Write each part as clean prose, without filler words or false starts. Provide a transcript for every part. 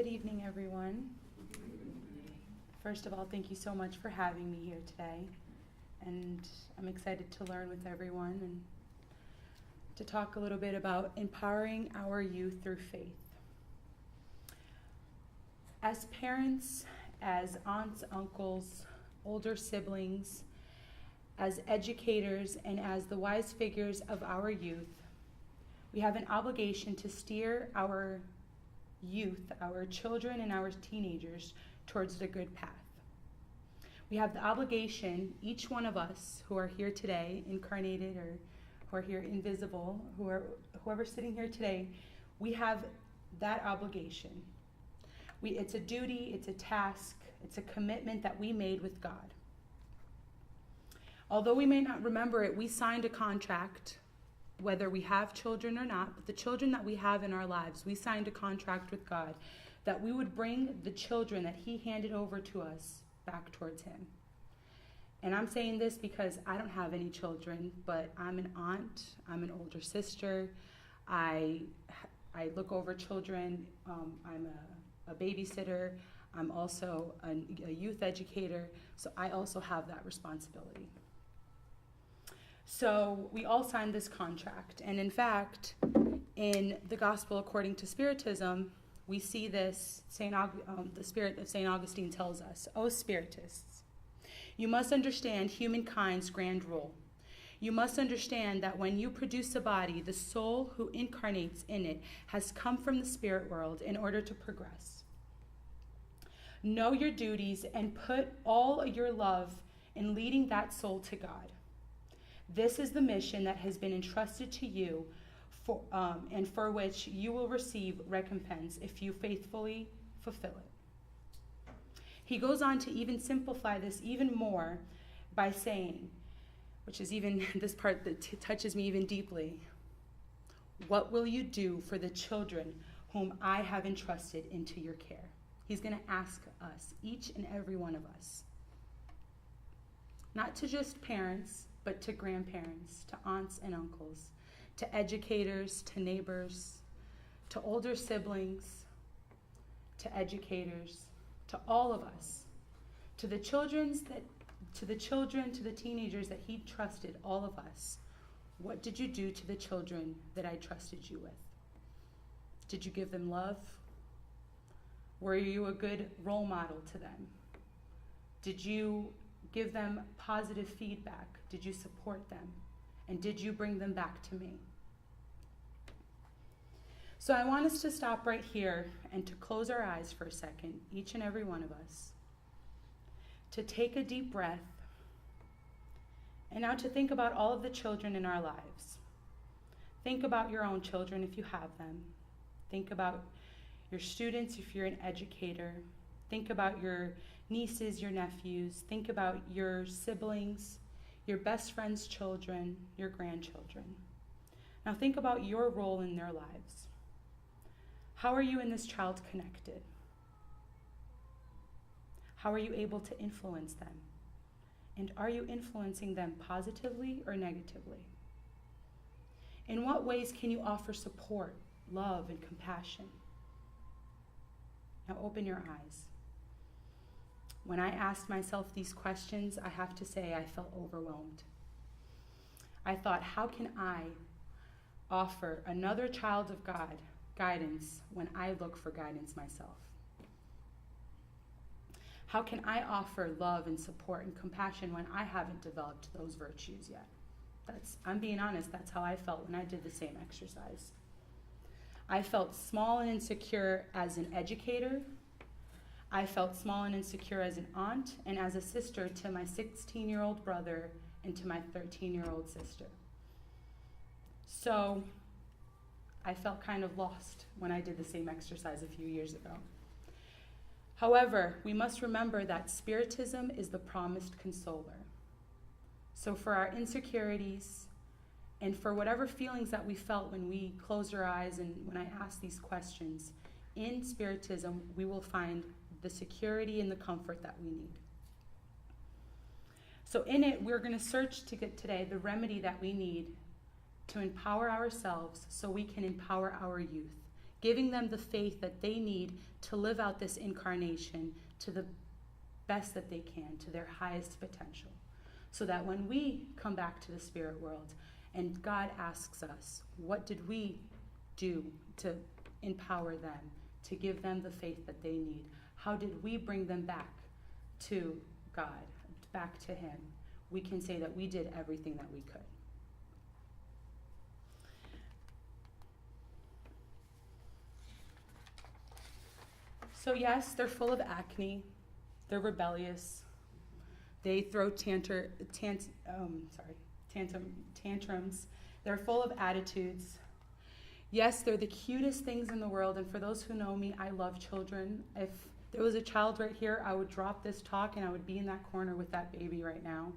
Good evening, everyone. First of all, thank you so much for having me here today. And I'm excited to learn with everyone and to talk a little bit about empowering our youth through faith. As parents, as aunts, uncles, older siblings, as educators, and as the wise figures of our youth, we have an obligation to steer our youth, our children and our teenagers, towards the good path. We have the obligation, each one of us who are here today, incarnated or who are here invisible, whoever's sitting here today, we have that obligation. It's a duty, it's a task, it's a commitment that we made with God. Although we may not remember it, we signed a contract, whether we have children or not, but the children that we have in our lives, we signed a contract with God that we would bring the children that He handed over to us back towards Him. And I'm saying this because I don't have any children, but I'm an aunt, I'm an older sister, I look over children, I'm a babysitter, I'm also a youth educator, so I also have that responsibility. So we all signed this contract, and in fact, in the Gospel according to Spiritism, we see this. The spirit of St. Augustine tells us, "O Spiritists, you must understand humankind's grand rule. You must understand that when you produce a body, the soul who incarnates in it has come from the spirit world in order to progress. Know your duties and put all your love in leading that soul to God. This is the mission that has been entrusted to you and for which you will receive recompense if you faithfully fulfill it." He goes on to even simplify this even more by saying, which is even this part that touches me even deeply, "What will you do for the children whom I have entrusted into your care?" He's going to ask us, each and every one of us, not to just parents, but to grandparents, to aunts and uncles, to educators, to neighbors, to older siblings, to educators, to all of us, to the children, to the teenagers that He trusted, all of us. What did you do to the children that I trusted you with? Did you give them love? Were you a good role model to them? Did you give them positive feedback? Did you support them? And did you bring them back to me? So I want us to stop right here and to close our eyes for a second, each and every one of us, to take a deep breath, and now to think about all of the children in our lives. Think about your own children if you have them. Think about your students if you're an educator. Think about your nieces, your nephews. Think about your siblings, your best friend's children, your grandchildren. Now think about your role in their lives. How are you and this child connected? How are you able to influence them? And are you influencing them positively or negatively? In what ways can you offer support, love, and compassion? Now open your eyes. When I asked myself these questions, I have to say I felt overwhelmed. I thought, how can I offer another child of God guidance when I look for guidance myself? How can I offer love and support and compassion when I haven't developed those virtues yet? I'm being honest, that's how I felt when I did the same exercise. I felt small and insecure as an educator. I felt small and insecure as an aunt and as a sister to my 16-year-old brother and to my 13-year-old sister. So I felt kind of lost when I did the same exercise a few years ago. However, we must remember that Spiritism is the promised consoler. So for our insecurities and for whatever feelings that we felt when we closed our eyes and when I asked these questions, in Spiritism, we will find the security and the comfort that we need. So in it, we're going to search to get today the remedy that we need to empower ourselves so we can empower our youth, giving them the faith that they need to live out this incarnation to the best that they can, to their highest potential. So that when we come back to the spirit world and God asks us, what did we do to empower them, to give them the faith that they need? How did we bring them back to God, back to Him? We can say that we did everything that we could. So yes, they're full of acne. They're rebellious. They throw tantrums. They're full of attitudes. Yes, they're the cutest things in the world. And for those who know me, I love children. If there was a child right here, I would drop this talk and I would be in that corner with that baby right now.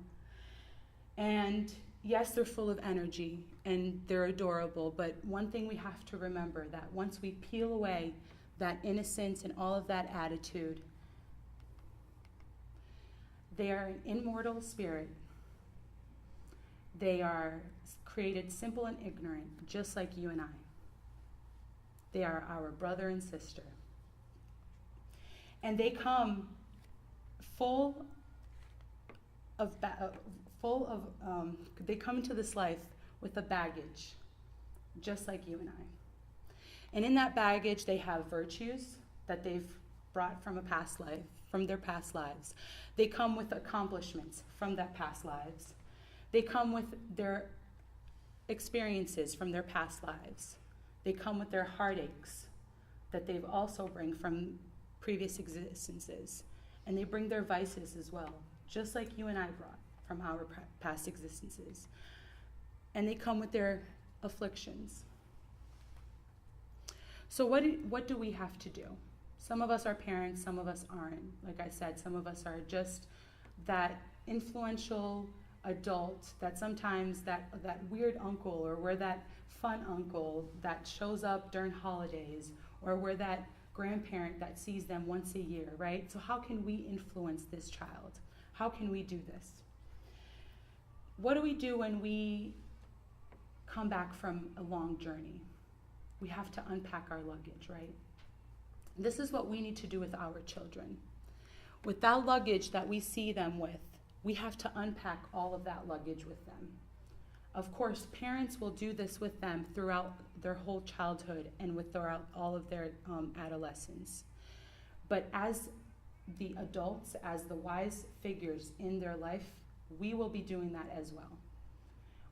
And yes, they're full of energy and they're adorable. But one thing we have to remember, that once we peel away that innocence and all of that attitude, they are an immortal spirit. They are created simple and ignorant, just like you and I. They are our brother and sister. And they come they come into this life with a baggage, just like you and I. And in that baggage, they have virtues that they've brought from a past life, from their past lives. They come with accomplishments from that past lives. They come with their experiences from their past lives. They come with their heartaches that they've also bring from previous existences. And they bring their vices as well, just like you and I brought from our past existences. And they come with their afflictions. So what do we have to do? Some of us are parents, some of us aren't. Like I said, some of us are just that influential adult that sometimes that weird uncle, or we're that fun uncle that shows up during holidays, or we're that grandparent that sees them once a year, right? So how can we influence this child? How can we do this? What do we do when we come back from a long journey? We have to unpack our luggage, right? This is what we need to do with our children. With that luggage that we see them with, we have to unpack all of that luggage with them. Of course, parents will do this with them throughout their whole childhood and throughout all of their adolescence. But as the adults, as the wise figures in their life, we will be doing that as well.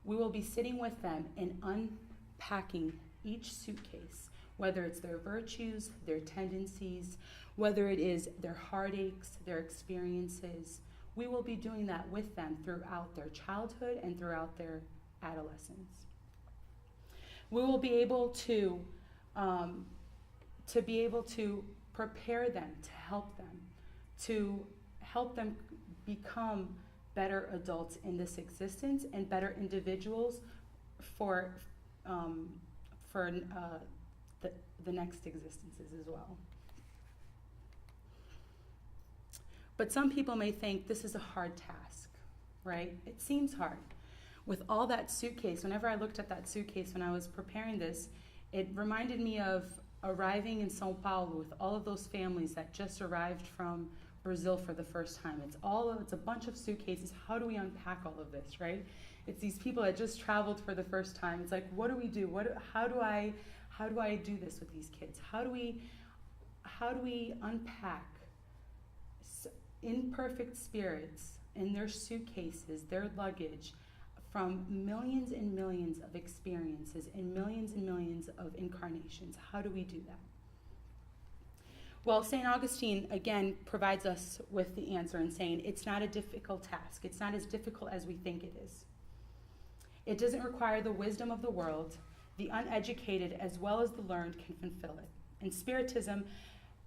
We will be sitting with them and unpacking each suitcase, whether it's their virtues, their tendencies, whether it is their heartaches, their experiences. We will be doing that with them throughout their childhood and throughout their adolescence. We will be able to prepare them, to help them become better adults in this existence and better individuals for the next existences as well. But some people may think this is a hard task, right? It seems hard. With all that suitcase, whenever I looked at that suitcase when I was preparing this, it reminded me of arriving in Sao Paulo with all of those families that just arrived from Brazil for the first time. It's a bunch of suitcases. How do we unpack all of this, right? It's these people that just traveled for the first time. It's like, what do we do? How do I do this with these kids? How do we unpack imperfect spirits in their suitcases, their luggage, from millions and millions of experiences and millions of incarnations? How do we do that? Well, St. Augustine, again, provides us with the answer in saying it's not a difficult task. It's not as difficult as we think it is. It doesn't require the wisdom of the world. The uneducated as well as the learned can fulfill it. And Spiritism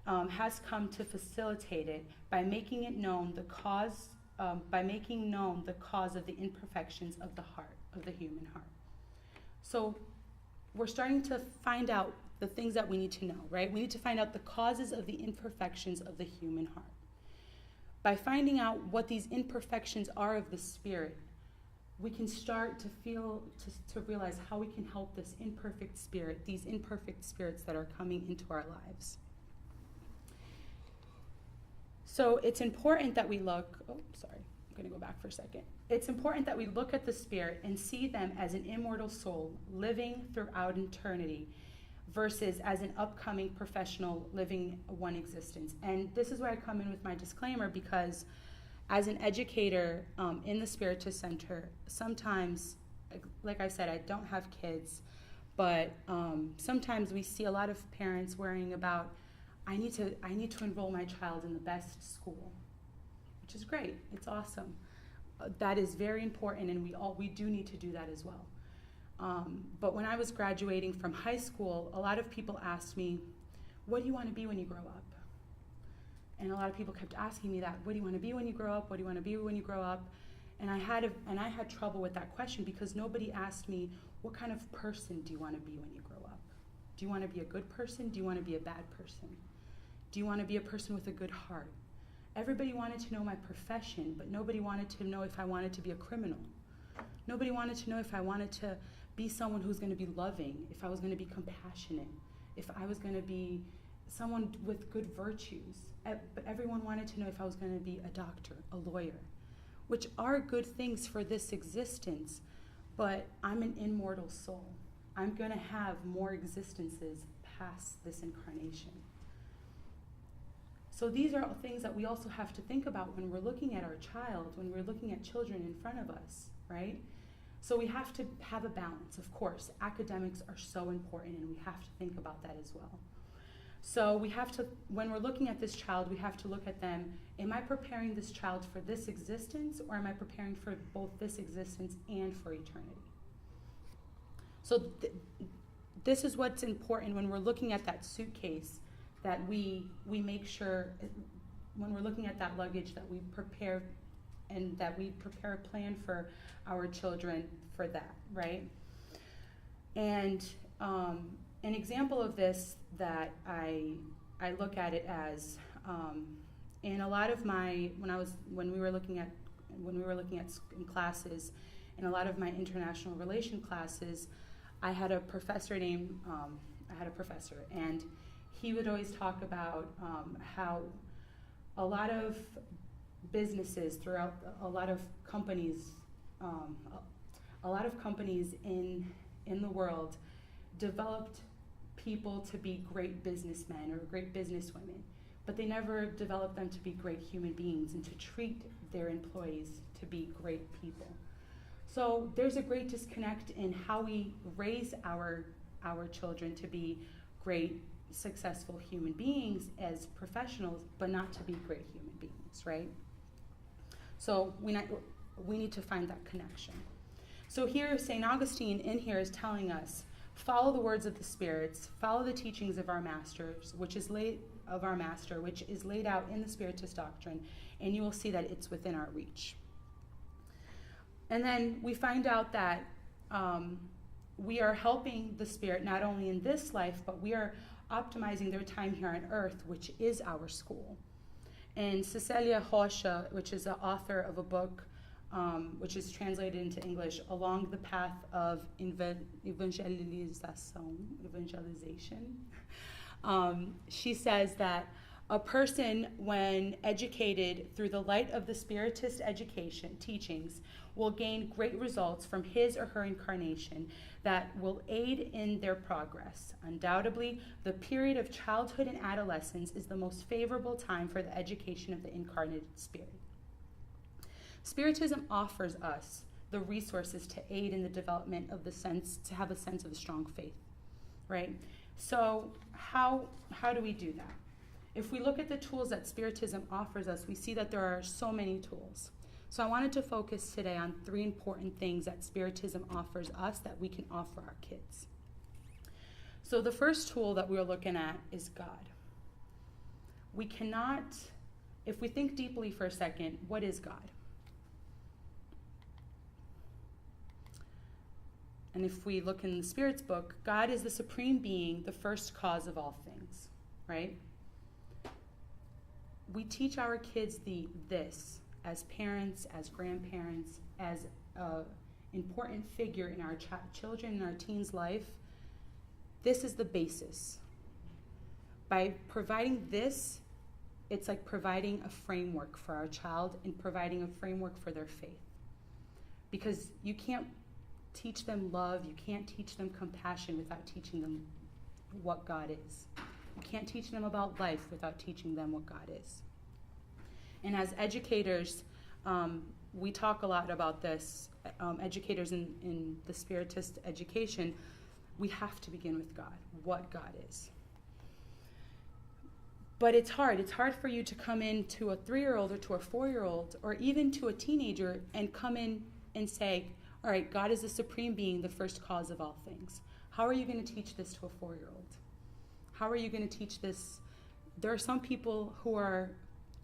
has come to facilitate it by making known the cause of the imperfections of the heart, of the human heart. So we're starting to find out the things that we need to know, right? We need to find out the causes of the imperfections of the human heart. By finding out what these imperfections are of the spirit, we can start to feel, to realize how we can help this imperfect spirit, these imperfect spirits that are coming into our lives. So it's important that we look, I'm going to go back for a second. It's important that we look at the spirit and see them as an immortal soul living throughout eternity versus as an upcoming professional living one existence. And this is where I come in with my disclaimer, because as an educator in the Spiritist Center, sometimes, like I said, I don't have kids, but sometimes we see a lot of parents worrying about, I need to enroll my child in the best school, which is great. It's awesome. That is very important, and we do need to do that as well. But when I was graduating from high school, a lot of people asked me, what do you want to be when you grow up? And a lot of people kept asking me that, what do you want to be when you grow up? What do you want to be when you grow up? And I had trouble with that question, because nobody asked me, what kind of person do you want to be when you grow up? Do you want to be a good person? Do you want to be a bad person? Do you want to be a person with a good heart? Everybody wanted to know my profession, but nobody wanted to know if I wanted to be a criminal. Nobody wanted to know if I wanted to be someone who's going to be loving, if I was going to be compassionate, if I was going to be someone with good virtues. But everyone wanted to know if I was going to be a doctor, a lawyer, which are good things for this existence, but I'm an immortal soul. I'm going to have more existences past this incarnation. So these are all things that we also have to think about when we're looking at our child, when we're looking at children in front of us, right? So we have to have a balance, of course. Academics are so important, and we have to think about that as well. So we have to, when we're looking at this child, we have to look at them, am I preparing this child for this existence, or am I preparing for both this existence and for eternity? So this is what's important when we're looking at that suitcase, that we make sure, when we're looking at that luggage, that we prepare, and that we prepare a plan for our children for that, right? And an example of this that I look at it as, in a lot of my, when we were looking at in classes, in a lot of my international relation classes, I had a professor, and he would always talk about how a lot of businesses throughout, a lot of companies in the world developed people to be great businessmen or great businesswomen, but they never developed them to be great human beings and to treat their employees to be great people. So there's a great disconnect in how we raise our children to be great, successful human beings as professionals, but not to be great human beings, right? So we need to find that connection. So here, St. Augustine in here is telling us, follow the words of the spirits, follow the teachings of our masters, which is laid out in the Spiritist doctrine, and you will see that it's within our reach. And then we find out that we are helping the spirit not only in this life, but we are optimizing their time here on earth, which is our school. And Cecilia Rocha, which is the author of a book which is translated into English, Along the Path of Evangelization, she says that a person, when educated through the light of the Spiritist education teachings, will gain great results from his or her incarnation that will aid in their progress. Undoubtedly, the period of childhood and adolescence is the most favorable time for the education of the incarnate spirit. Spiritism offers us the resources to aid in the development of the sense, to have a sense of a strong faith, right? So how do we do that? If we look at the tools that Spiritism offers us, we see that there are so many tools. So I wanted to focus today on 3 important things that Spiritism offers us that we can offer our kids. So the first tool that we're looking at is God. We cannot, if we think deeply for a second, what is God? And if we look in the Spirit's book, God is the supreme being, the first cause of all things, right? We teach our kids this as parents, as grandparents, as important figure in our children and our teens' life, this is the basis. By providing this, it's like providing a framework for our child and providing a framework for their faith. Because you can't teach them love, you can't teach them compassion without teaching them what God is. You can't teach them about life without teaching them what God is. And as educators, we talk a lot about this. Educators in the Spiritist education, we have to begin with God, what God is. But it's hard. It's hard for you to come in to a 3-year-old or to a 4-year-old or even to a teenager and come in and say, all right, God is the supreme being, the first cause of all things. How are you going to teach this to a 4-year-old? How are you going to teach this? There are some people who are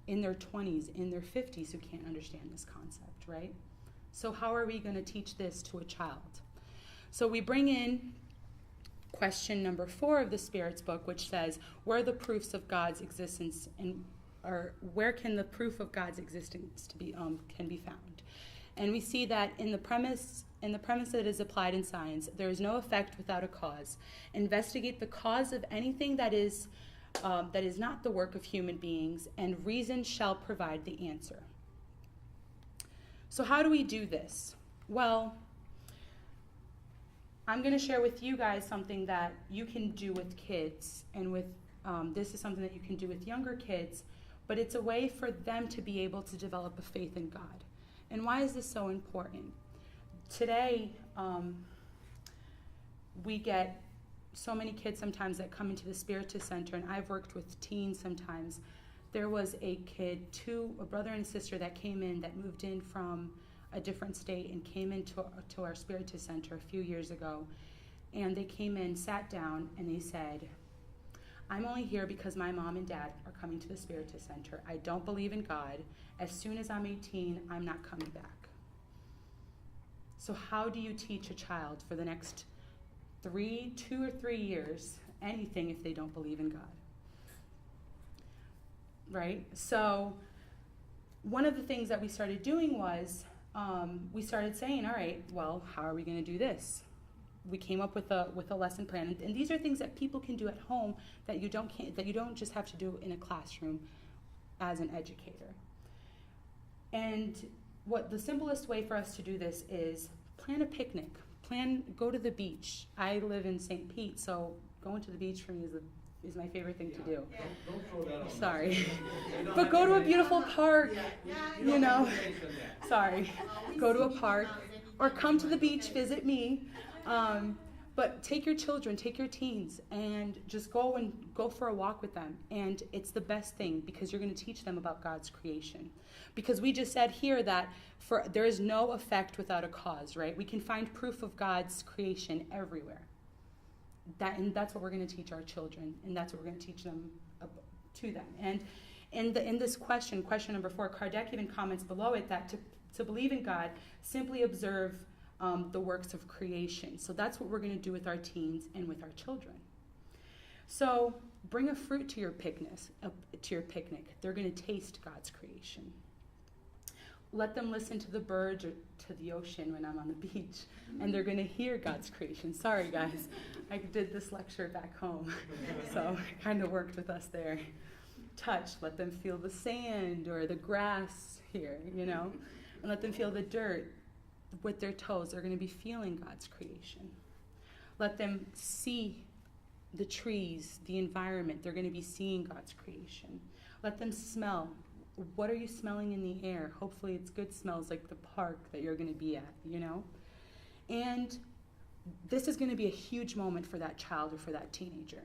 in their 20s, in their 50s, who can't understand this concept, right? So how are we going to teach this to a child? So we bring in question number 4 of the Spirit's book, which says, where are the proofs of God's existence, or where can the proof of God's existence can be found? And we see that in the premise that is applied in science, there is no effect without a cause. Investigate the cause of anything that is not the work of human beings, and reason shall provide the answer. So how do we do this? Well, I'm going to share with you guys something that you can do with kids, and this is something that you can do with younger kids, but it's a way for them to be able to develop a faith in God. And why is this so important? Today, we get so many kids sometimes that come into the Spiritist Center, and I've worked with teens sometimes. There was a kid, a brother and a sister that came in, that moved in from a different state and came into our Spiritist Center a few years ago. And they came in, sat down, and they said, I'm only here because my mom and dad are coming to the Spiritist Center. I don't believe in God. As soon as I'm 18, I'm not coming back. So how do you teach a child for the next 2 or 3 years anything if they don't believe in God? Right? So one of the things that we started doing was we started saying, all right, well, how are we going to do this? We came up with a lesson plan, and these are things that people can do at home that you don't just have to do in a classroom as an educator. And what the simplest way for us to do this is plan a picnic. Go to the beach. I live in St. Pete, so going to the beach for me is my favorite thing to do. Don't throw that on. Sorry. But go to a beautiful park, you know. Sorry. Go to a park or come to the beach, visit me. But take your children, take your teens, and just go for a walk with them. And it's the best thing, because you're going to teach them about God's creation. Because we just said here that there is no effect without a cause, right? We can find proof of God's creation everywhere. And that's what we're going to teach our children, and that's what we're going to teach them to them. And in this question number 4, Kardec even comments below it that to believe in God, simply observe the works of creation. So that's what we're going to do with our teens and with our children. So bring a fruit to your picnic. They're going to taste God's creation. Let them listen to the birds or to the ocean when I'm on the beach, and they're going to hear God's creation. Sorry, guys. I did this lecture back home, so it kind of worked with us there. Touch. Let them feel the sand or the grass here, and let them feel the dirt with their toes. They're going to be feeling God's creation. Let them see the trees, the environment. They're going to be seeing God's creation. Let them smell. What are you smelling in the air? Hopefully it's good smells like the park that you're going to be at, And this is going to be a huge moment for that child or for that teenager.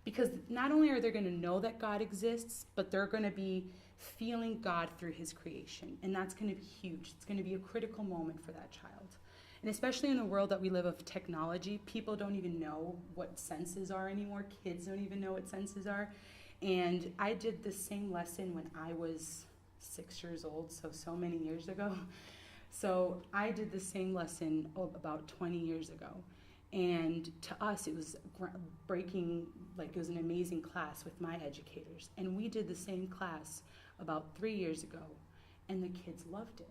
Because not only are they going to know that God exists, but they're going to be feeling God through his creation. And that's going to be huge. It's going to be a critical moment for that child. And especially in the world that we live of technology, people don't even know what senses are anymore. Kids don't even know what senses are. And I did the same lesson when I was 6 years old, so many years ago. So I did the same lesson about 20 years ago. And to us, it was breaking, it was an amazing class with my educators. And we did the same class about 3 years ago, and the kids loved it.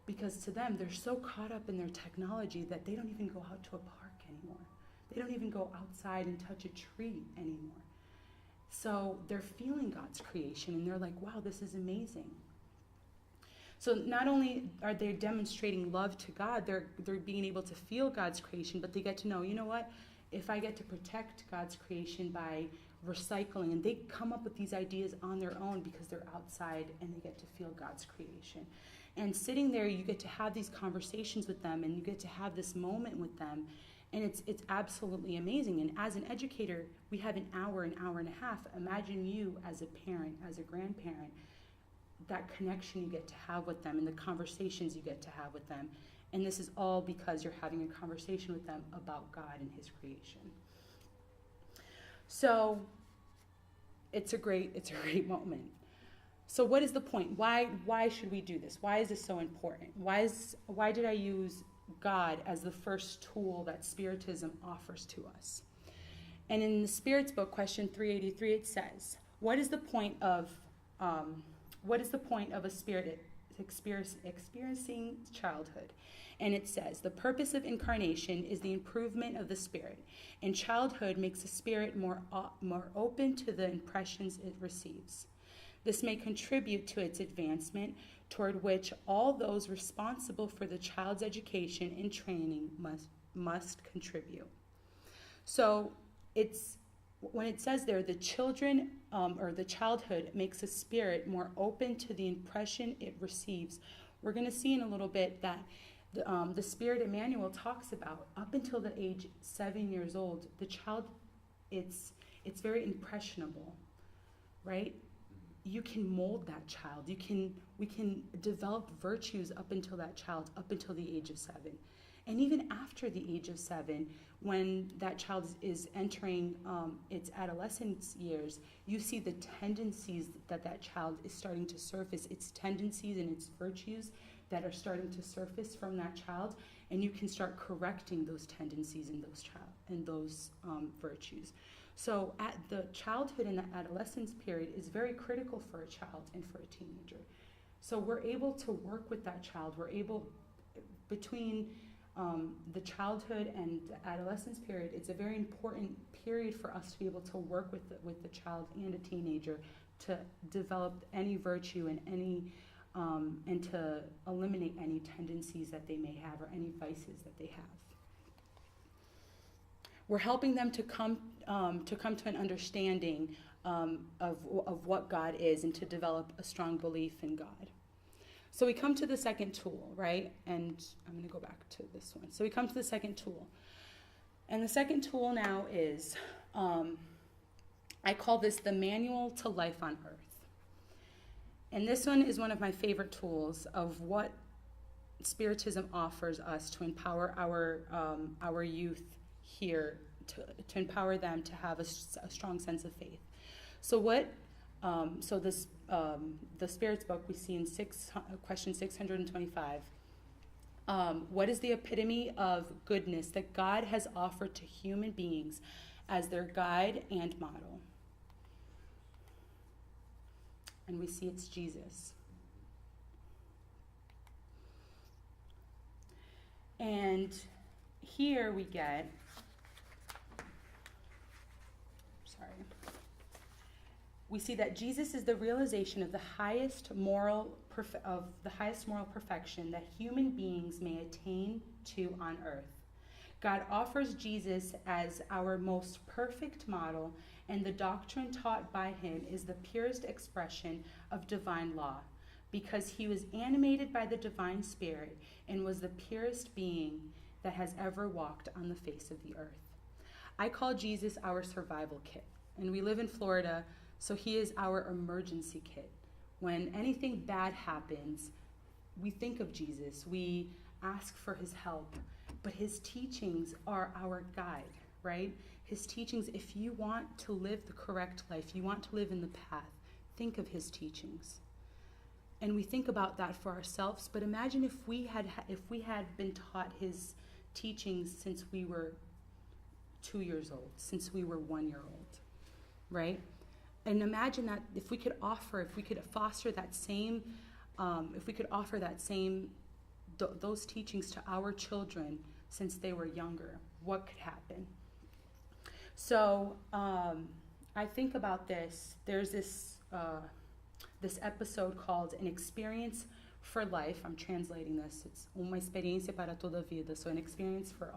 because to them, they're so caught up in their technology that they don't even go out to a park anymore. They don't even go outside and touch a tree anymore. So they're feeling God's creation, and they're like, wow, this is amazing. So not only are they demonstrating love to God, they're being able to feel God's creation, but they get to know, you know what? If I get to protect God's creation by recycling, and they come up with these ideas on their own because they're outside and they get to feel God's creation. And sitting there, you get to have these conversations with them, and you get to have this moment with them, and it's absolutely amazing. And as an educator, we have an hour and a half. Imagine you as a parent, as a grandparent, that connection you get to have with them and the conversations you get to have with them. And this is all because you're having a conversation with them about God and his creation. So it's a great moment. So what is the point? Why should we do this? Why is this so important? Why did I use God as the first tool that Spiritism offers to us? And in the Spirit's book, question 383, it says, what is the point of a spirit experiencing childhood? And it says, the purpose of incarnation is the improvement of the spirit, and childhood makes the spirit more open to the impressions it receives. This may contribute to its advancement, toward which all those responsible for the child's education and training must contribute. So when it says there, the children or the childhood makes a spirit more open to the impression it receives, we're going to see in a little bit that the Spirit Emmanuel talks about up until the age 7 years old, the child, it's very impressionable, right? You can mold that child. We can develop virtues up until that child, up until the age of 7. And even after the age of 7, when that child is entering its adolescence years, you see the tendencies that child is starting to surface, its tendencies and its virtues that are starting to surface from that child, and you can start correcting those tendencies in those virtues. So at the childhood and the adolescence period is very critical for a child and for a teenager. So we're able to work with that child. We're able, between the childhood and the adolescence period, it's a very important period for us to be able to work with the child and a teenager to develop any virtue and to eliminate any tendencies that they may have or any vices that they have. We're helping them to come to an understanding of what God is and to develop a strong belief in God. So we come to the second tool, right? And I'm going to go back to this one. So we come to the second tool. And the second tool now is, I call this the manual to life on earth. And this one is one of my favorite tools of what Spiritism offers us to empower our youth here, to empower them to have a strong sense of faith. So the Spirit's book we see in question 625. What is the epitome of goodness that God has offered to human beings as their guide and model? And we see it's Jesus. And here we get, we see that Jesus is the realization of the highest moral perfection that human beings may attain to on earth. God offers Jesus as our most perfect model, and the doctrine taught by him is the purest expression of divine law, because he was animated by the divine Spirit and was the purest being that has ever walked on the face of the earth. I call Jesus our survival kit, and we live in Florida, so he is our emergency kit. When anything bad happens, we think of Jesus, we ask for his help, but his teachings are our guide, right? His teachings, if you want to live the correct life, you want to live in the path, think of his teachings. And we think about that for ourselves, but imagine if we had been taught his teachings since we were 2 years old, since we were 1 year old, right? And imagine that if we could foster that same, if we could offer that same those teachings to our children since they were younger, what could happen? So I think about this. There's this episode called An Experience for Life. I'm translating this. It's uma experiência para toda a vida. So an experience for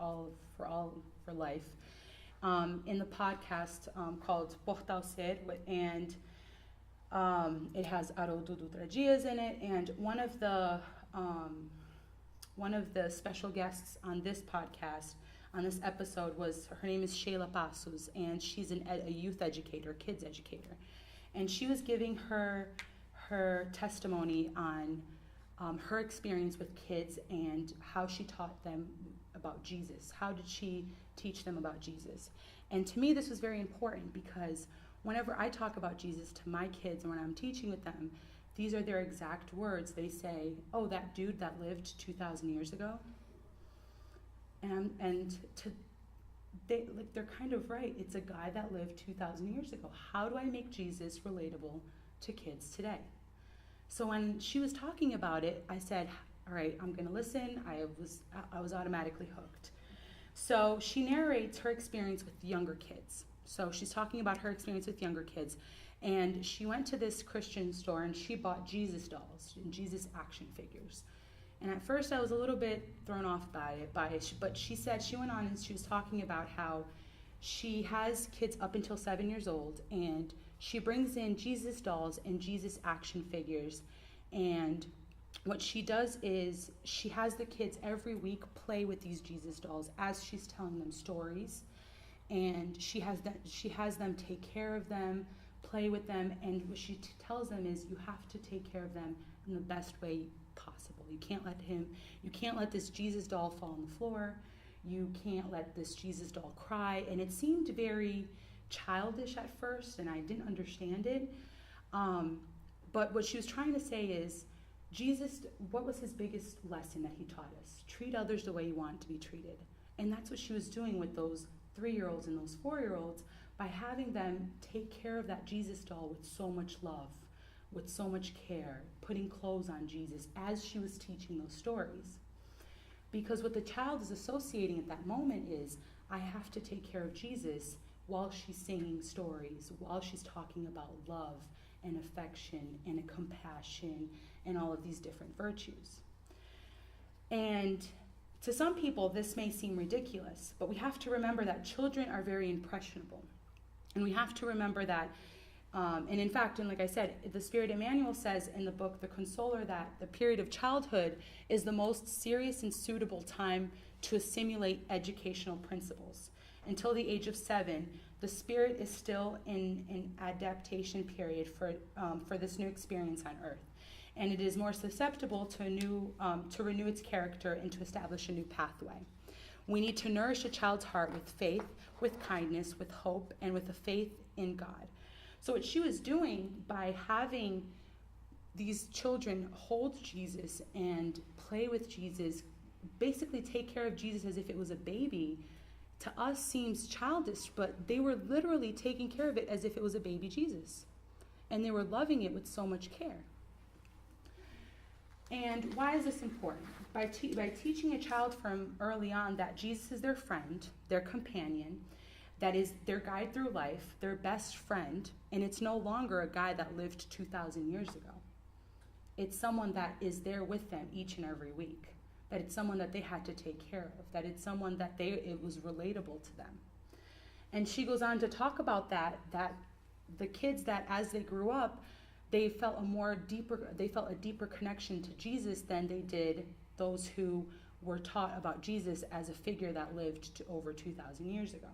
life. In the podcast called Portal Ser, and it has Haroldo Dutra Dias in it, and one of the special guests on this podcast, on this episode, her name is Sheila Passos, and she's a youth educator, kids educator, and she was giving her testimony on her experience with kids and how she taught them about Jesus. How did she teach them about Jesus? And to me, this was very important, because whenever I talk about Jesus to my kids and when I'm teaching with them, these are their exact words. They say, "Oh, that dude that lived 2,000 years ago." They're kind of right. It's a guy that lived 2,000 years ago. How do I make Jesus relatable to kids today? So when she was talking about it, I said, all right, I'm going to listen. I was automatically hooked. So she narrates her experience with younger kids. So she's talking about her experience with younger kids. And she went to this Christian store and she bought Jesus dolls and Jesus action figures. And at first I was a little bit thrown off by it, but she said, she went on and she was talking about how she has kids up until 7 years old, and she brings in Jesus dolls and Jesus action figures. And what she does is she has the kids every week play with these Jesus dolls as she's telling them stories. And she has them take care of them, play with them, and what she tells them is you have to take care of them in the best way possible. You can't let this Jesus doll fall on the floor. You can't let this Jesus doll cry. And it seemed very childish at first, and I didn't understand it. But what she was trying to say is, Jesus, what was his biggest lesson that he taught us? Treat others the way you want to be treated. And that's what she was doing with those 3-year-olds and those 4-year-olds, by having them take care of that Jesus doll with so much love, with so much care, putting clothes on Jesus as she was teaching those stories. Because what the child is associating at that moment is, I have to take care of Jesus while she's singing stories, while she's talking about love and affection and compassion and all of these different virtues. And to some people, this may seem ridiculous, but we have to remember that children are very impressionable. And we have to remember that, and in fact, and like I said, the Spirit Emmanuel says in the book, The Consoler, that the period of childhood is the most serious and suitable time to assimilate educational principles. Until the age of 7, the spirit is still in an adaptation period for this new experience on earth. And it is more susceptible to renew its character and to establish a new pathway. We need to nourish a child's heart with faith, with kindness, with hope, and with a faith in God. So what she was doing by having these children hold Jesus and play with Jesus, basically take care of Jesus as if it was a baby, to us seems childish, but they were literally taking care of it as if it was a baby Jesus. And they were loving it with so much care. And why is this important? By teaching a child from early on that Jesus is their friend, their companion, that is their guide through life, their best friend, and it's no longer a guy that lived 2,000 years ago. It's someone that is there with them each and every week, that it's someone that they had to take care of, that it's someone that it was relatable to them. And she goes on to talk about that the kids that as they grew up, they felt a deeper connection to Jesus than they did those who were taught about Jesus as a figure that lived over 2,000 years ago.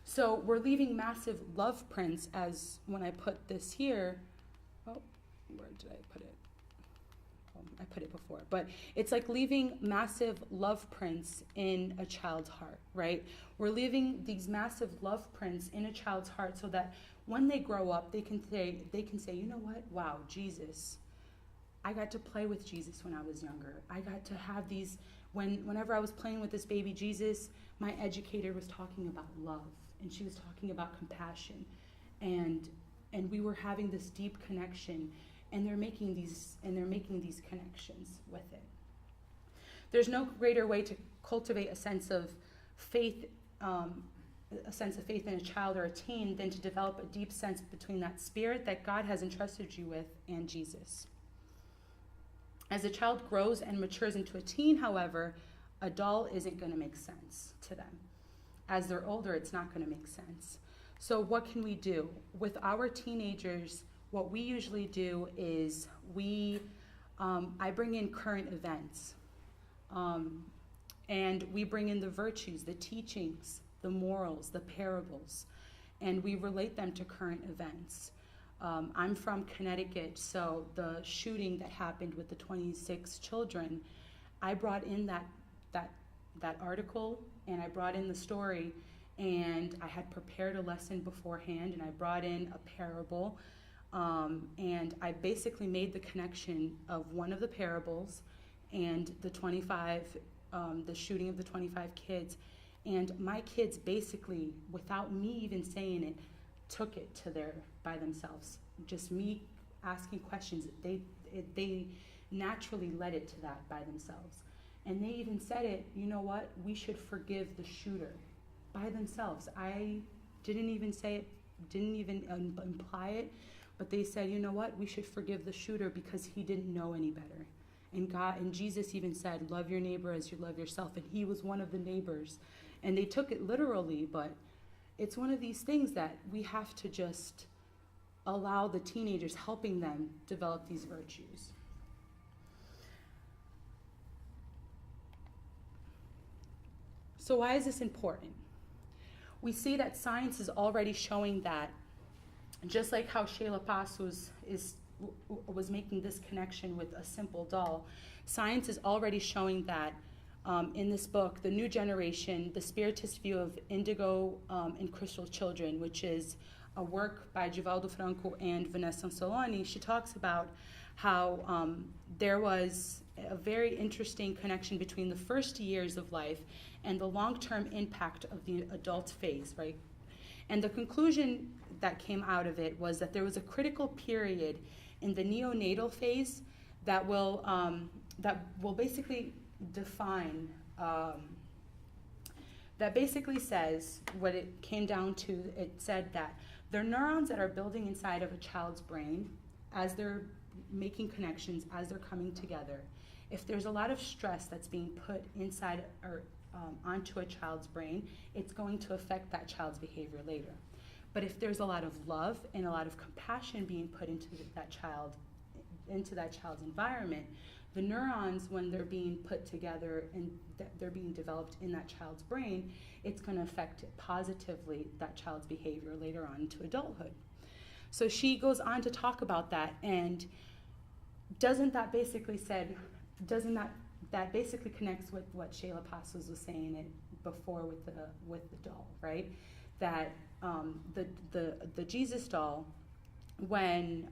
So we're leaving massive love prints, as when I put this here, where did I put it? I put it before, but it's like leaving massive love prints in a child's heart, right? We're leaving these massive love prints in a child's heart so that when they grow up, they can say, you know what? Wow, Jesus. I got to play with Jesus when I was younger. I got to have these, whenever I was playing with this baby Jesus, my educator was talking about love, and she was talking about compassion, and we were having this deep connection, and they're making these connections with it. There's no greater way to cultivate a sense of faith, in a child or a teen than to develop a deep sense between that spirit that God has entrusted you with and Jesus. As a child grows and matures into a teen, however, a doll isn't going to make sense to them. As they're older, it's not going to make sense. So what can we do? With our teenagers, what we usually do is I bring in current events. And we bring in the virtues, the teachings, the morals, the parables, and we relate them to current events. I'm from Connecticut, so the shooting that happened with the 26 children, I brought in that article, and I brought in the story, and I had prepared a lesson beforehand, and I brought in a parable, and I basically made the connection of one of the parables and the the shooting of the 25 kids. And my kids basically, without me even saying it, took it by themselves. Just me asking questions, they naturally led it to that by themselves. And they even said it, you know what, we should forgive the shooter, by themselves. I didn't even say it, didn't even imply it, but they said, you know what, we should forgive the shooter because he didn't know any better. And God and Jesus even said, love your neighbor as you love yourself. And he was one of the neighbors. And they took it literally, but it's one of these things that we have to just allow the teenagers, helping them develop these virtues. So why is this important? We see that science is already showing that, just like how Shayla Pass was making this connection with a simple doll, science is already showing that in this book, The New Generation, the Spiritist View of Indigo and Crystal Children, which is a work by Givaldo Franco and Vanessa Anceloni, she talks about how there was a very interesting connection between the first years of life and the long-term impact of the adult phase, right? And the conclusion that came out of it was that there was a critical period in the neonatal phase that will basically define, that basically says what it came down to. It said that the neurons that are building inside of a child's brain, as they're making connections, as they're coming together, if there's a lot of stress that's being put inside or onto a child's brain, it's going to affect that child's behavior later. But if there's a lot of love and a lot of compassion being put into that child's environment, the neurons, when they're being put together and they're being developed in that child's brain, it's going to affect positively that child's behavior later on into adulthood. So she goes on to talk about that, and that basically connects with what Shayla Passos was saying it before with the doll, right? That the Jesus doll, when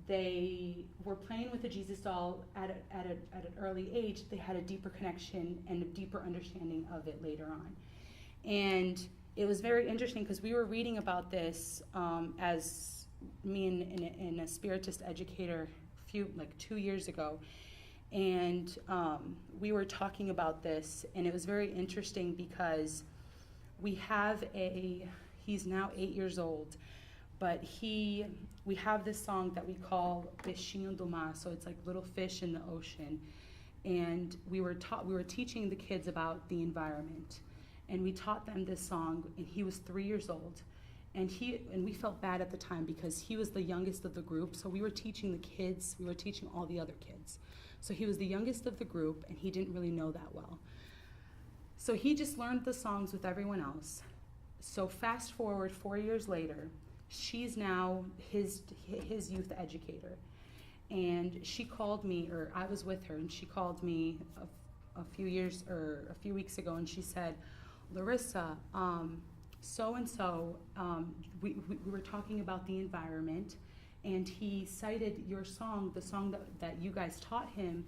they were playing with the Jesus doll at an early age, they had a deeper connection and a deeper understanding of it later on. And it was very interesting because we were reading about this as me and a Spiritist educator 2 years ago. And we were talking about this, and it was very interesting because we have he's now 8 years old, but we have this song that we call Peixinho do Mar, so it's like little fish in the ocean. And we were teaching the kids about the environment, and we taught them this song, and he was 3 years old. And we felt bad at the time because he was the youngest of the group, so we were teaching the kids, we were teaching all the other kids. So he was the youngest of the group, and he didn't really know that well. So he just learned the songs with everyone else. So fast forward 4 years later, she's now his youth educator. And she called me, or I was with her, and she called me a few weeks ago, and she said, Larissa, so-and-so, we were talking about the environment, and he cited your song, the song that you guys taught him,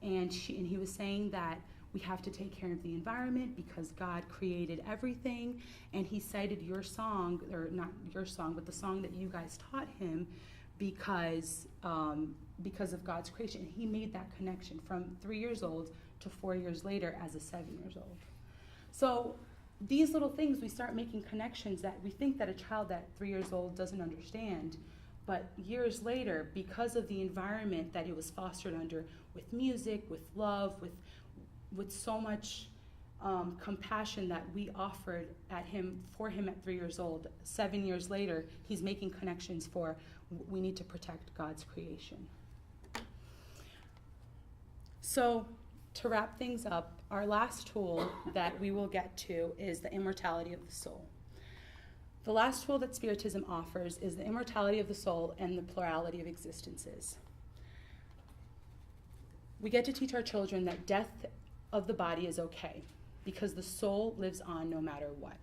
and he was saying that We have to take care of the environment because God created everything, and he cited your song, or not your song, but the song that you guys taught him because of God's creation. He made that connection from 3 years old to 4 years later as a 7 years old. So these little things, we start making connections that we think that a child at 3 years old doesn't understand. But years later, because of the environment that it was fostered under, with music, with love, with so much compassion that we offered for him at 3 years old, 7 years later, he's making connections for we need to protect God's creation. So to wrap things up, our last tool that we will get to is the immortality of the soul. The last tool that Spiritism offers is the immortality of the soul and the plurality of existences. We get to teach our children that death of the body is okay because the soul lives on no matter what.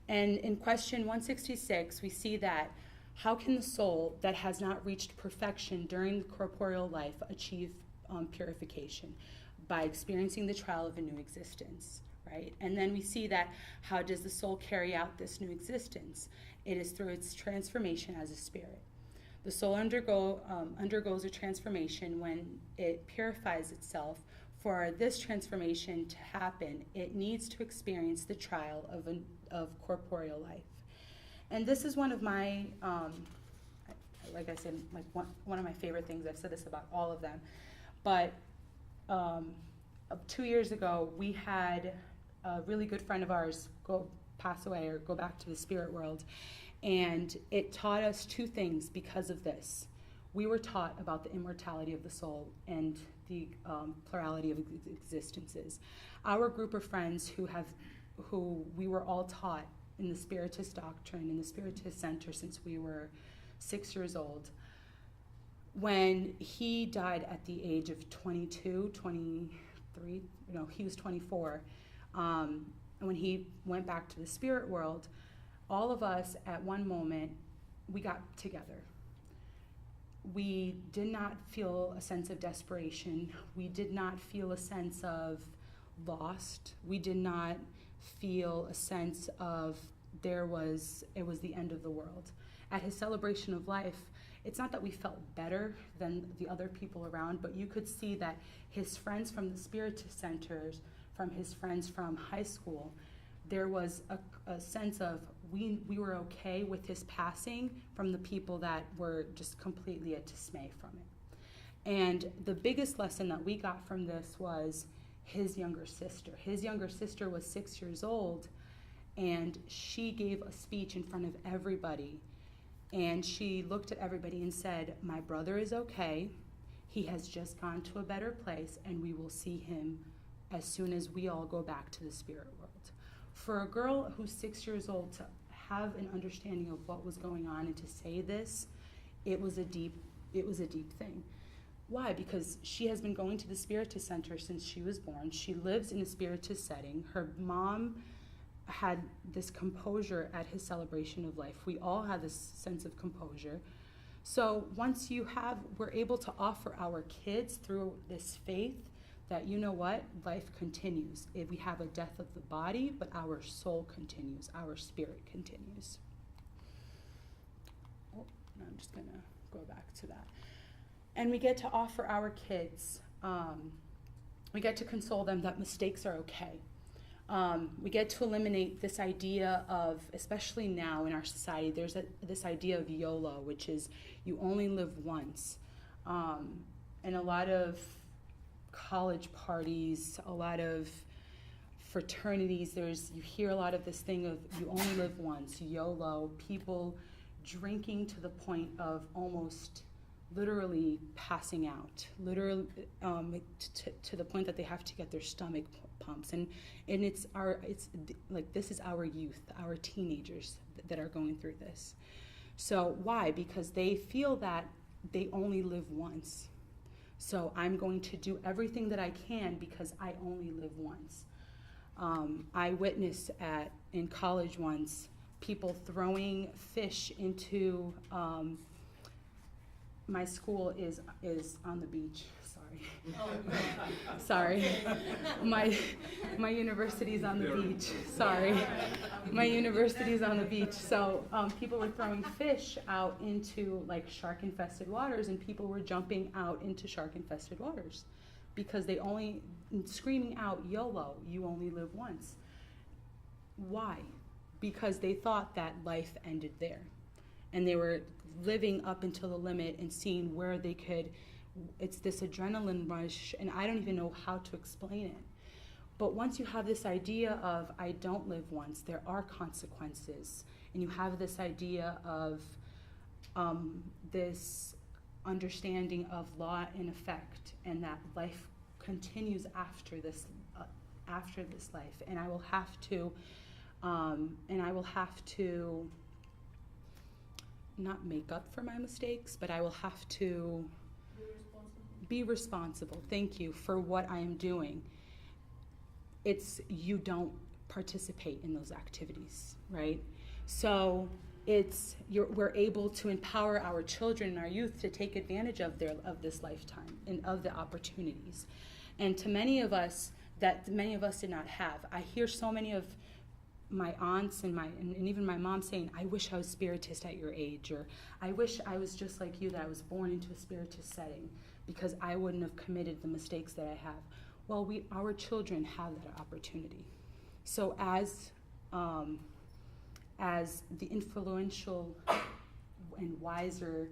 And in question 166, we see that how can the soul that has not reached perfection during the corporeal life achieve purification? By experiencing the trial of a new existence, right? And then we see that how does the soul carry out this new existence? It is through its transformation as a spirit. The soul undergoes a transformation when it purifies itself. For this transformation to happen, it needs to experience the trial of corporeal life. And this is one of my, like I said, like one of my favorite things. I've said this about all of them. But 2 years ago, we had a really good friend of ours pass away or go back to the spirit world. And it taught us two things because of this. We were taught about the immortality of the soul and the plurality of existences. Our group of friends who we were all taught in the Spiritist doctrine, in the Spiritist Center since we were 6 years old, when he died at the age of 22, 23, he was 24, and when he went back to the spirit world, all of us at one moment, we got together. We did not feel a sense of desperation. We did not feel a sense of lost. We did not feel a sense of it was the end of the world. At his celebration of life, it's not that we felt better than the other people around, but you could see that his friends from the Spiritist centers, from his friends from high school, there was a sense of we were okay with his passing from the people that were just completely at dismay from it. And the biggest lesson that we got from this was his younger sister. His younger sister was 6 years old, and she gave a speech in front of everybody. And she looked at everybody and said, "My brother is okay. He has just gone to a better place, and we will see him as soon as we all go back to the spirit world." For a girl who's 6 years old to have an understanding of what was going on and to say this, it was a deep thing. Why? Because she has been going to the Spiritist Center since she was born. She lives in a Spiritist setting. Her mom had this composure at his celebration of life. We all had this sense of composure. So once we're able to offer our kids through this faith that, you know what, life continues. If we have a death of the body, but our soul continues, our spirit continues. Oh, no, I'm just gonna go back to that. And we get to offer our kids, we get to console them that mistakes are okay. We get to eliminate this idea of, especially now in our society, there's this idea of YOLO, which is you only live once. And a lot of college parties, a lot of fraternities, you hear a lot of this thing of you only live once, YOLO, people drinking to the point of almost literally passing out, literally to the point that they have to get their stomach pumps, and it's like this is our youth, our teenagers that are going through this. So why? Because they feel that they only live once. So I'm going to do everything that I can because I only live once. I witnessed in college once people throwing fish into my school is on the beach. Sorry. My university's on the beach. Sorry. My university's on the beach. So people were throwing fish out into like shark-infested waters, and people were jumping out into shark-infested waters because they only screaming out, YOLO, you only live once. Why? Because they thought that life ended there. And they were living up until the limit and seeing where they could. It's this adrenaline rush, and I don't even know how to explain it. But once you have this idea of, I don't live once, there are consequences, and you have this idea of this understanding of law and effect, and that life continues after this life, and I will have to not make up for my mistakes, but I will have to be responsible. Thank you for what I am doing. It's you don't participate in those activities, right? So we're able to empower our children and our youth to take advantage of this lifetime and of the opportunities. And to many of us did not have. I hear so many of my aunts and even my mom saying, I wish I was Spiritist at your age, or I wish I was just like you, that I was born into a Spiritist setting, because I wouldn't have committed the mistakes that I have. Well, our children have that opportunity. So as the influential and wiser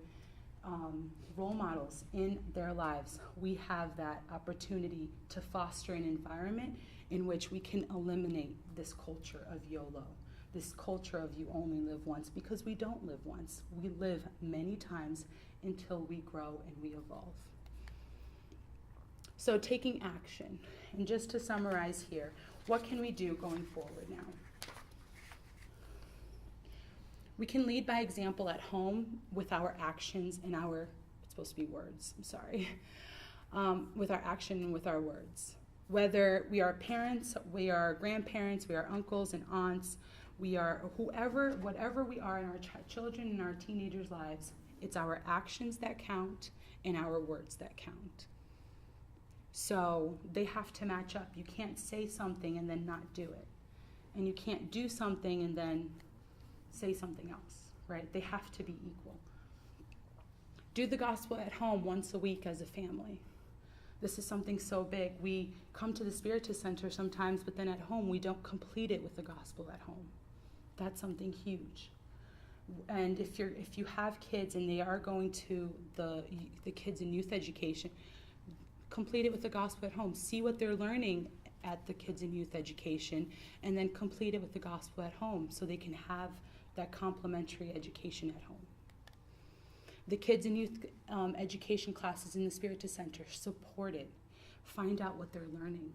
role models in their lives, we have that opportunity to foster an environment in which we can eliminate this culture of YOLO, this culture of you only live once, because we don't live once. We live many times until we grow and we evolve. So taking action, and just to summarize here, what can we do going forward now? We can lead by example at home with our actions and it's supposed to be words, I'm sorry, with our action and with our words. Whether we are parents, we are grandparents, we are uncles and aunts, we are whatever we are in our children and our teenagers' lives, it's our actions that count and our words that count. So they have to match up. You can't say something and then not do it. And you can't do something and then say something else, right? They have to be equal. Do the gospel at home once a week as a family. This is something so big. We come to the Spiritist Center sometimes, but then at home we don't complete it with the gospel at home. That's something huge. And if you have kids and they are going to the kids in youth education, complete it with the gospel at home. See what they're learning at the kids in youth education, and then complete it with the gospel at home so they can have that complementary education at home. The kids in youth education classes in the Spiritist Center, support it. Find out what they're learning.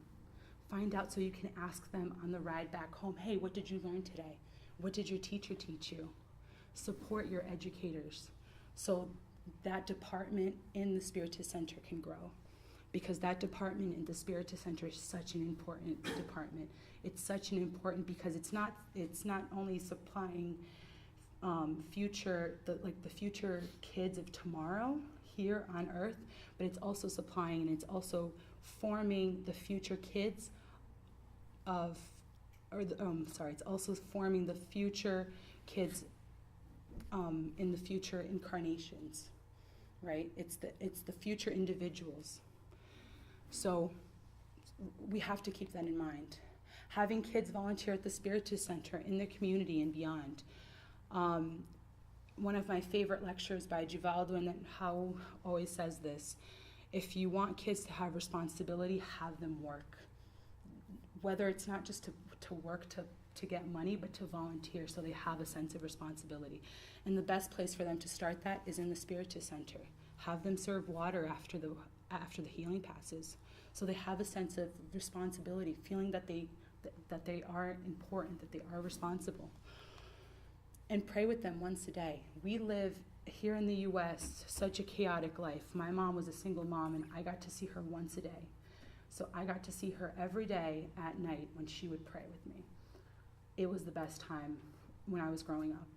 Find out so you can ask them on the ride back home, hey, what did you learn today? What did your teacher teach you? Support your educators so that department in the Spiritist Center can grow. Because that department in the Spiritist Center is such an important department. It's such an important, because it's not only supplying the future kids of tomorrow here on earth, but it's also supplying and it's also forming the future kids it's also forming the future kids in the future incarnations, right? It's the future individuals. So we have to keep that in mind. Having kids volunteer at the Spiritist Center in the community and beyond. One of my favorite lectures by Givaldo and How always says this: if you want kids to have responsibility, have them work. Whether it's not just to work to get money, but to volunteer so they have a sense of responsibility. And the best place for them to start that is in the Spiritist Center. Have them serve water after the healing passes, so they have a sense of responsibility, feeling that they are important, that they are responsible. And pray with them once a day. We live here in the U.S. such a chaotic life. My mom was a single mom, and I got to see her once a day. So I got to see her every day at night when she would pray with me. It was the best time when I was growing up.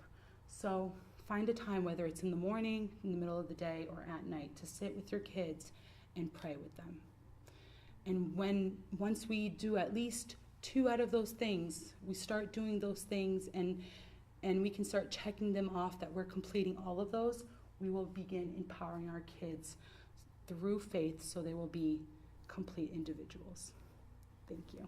So find a time, whether it's in the morning, in the middle of the day, or at night, to sit with your kids and pray with them. And once we do at least 2 out of those things, we start doing those things and we can start checking them off that we're completing all of those, we will begin empowering our kids through faith so they will be complete individuals. Thank you.